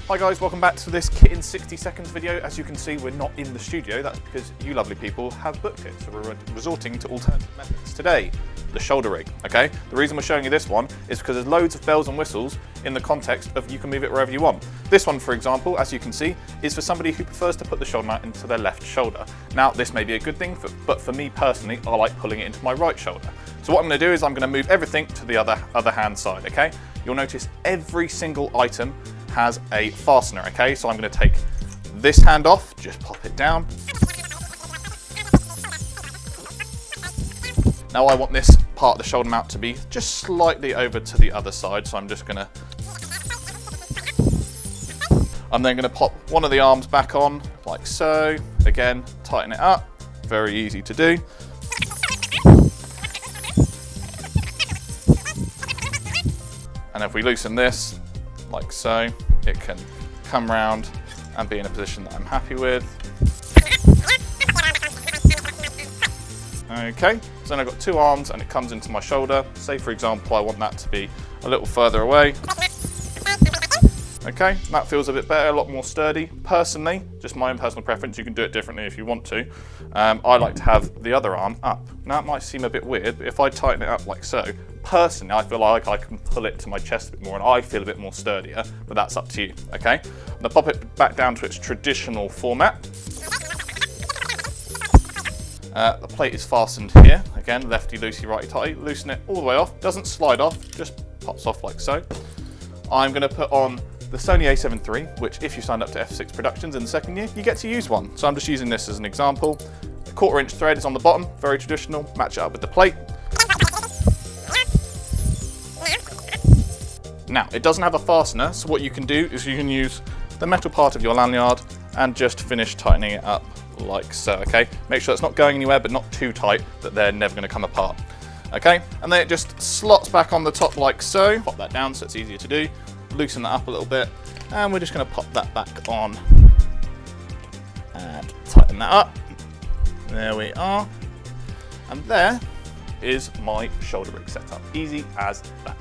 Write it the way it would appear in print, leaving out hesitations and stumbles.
Hi guys, welcome back to this Kit in 60 Seconds video. As you can see, we're not in the studio. That's because you lovely people have booked it. So we're resorting to alternative methods. Today, the shoulder rig, okay? The reason we're showing you this one is because there's loads of bells and whistles in the context of you can move it wherever you want. This one, for example, as you can see, is for somebody who prefers to put the shoulder mat into their left shoulder. Now, this may be a good thing, but for me personally, I like pulling it into my right shoulder. So what I'm gonna do is I'm gonna move everything to the other hand side, okay? You'll notice every single item has a fastener, okay? So I'm going to take this hand off, just pop it down. Now I want this part of the shoulder mount to be just slightly over to the other side, so I'm just going to... I'm then going to pop one of the arms back on, like so. Again, tighten it up, very easy to do. And if we loosen this, like so, it can come round and be in a position that I'm happy with. Okay, so then I've got two arms and it comes into my shoulder. Say for example, I want that to be a little further away. Okay, that feels a bit better, a lot more sturdy. Personally, just my own personal preference, you can do it differently if you want to. I like to have the other arm up. Now it might seem a bit weird, but if I tighten it up like so, personally I feel like I can pull it to my chest a bit more and I feel a bit more sturdier, but that's up to you, okay? I'm gonna pop it back down to its traditional format. The plate is fastened here. Again, lefty loosey, righty tighty. Loosen it all the way off, doesn't slide off, just pops off like so. I'm gonna put on the Sony a7 III, which if you signed up to F6 Productions in the second year, you get to use one. So I'm just using this as an example. A 1/4 inch thread is on the bottom, very traditional, match it up with the plate. Now, it doesn't have a fastener, so what you can do is you can use the metal part of your lanyard and just finish tightening it up like so, okay? Make sure it's not going anywhere, but not too tight that they're never gonna come apart, okay? And then it just slots back on the top like so. Pop that down so it's easier to do. Loosen that up a little bit, and we're just gonna pop that back on and tighten that up. There we are. And there is my shoulder rig setup. Easy as that.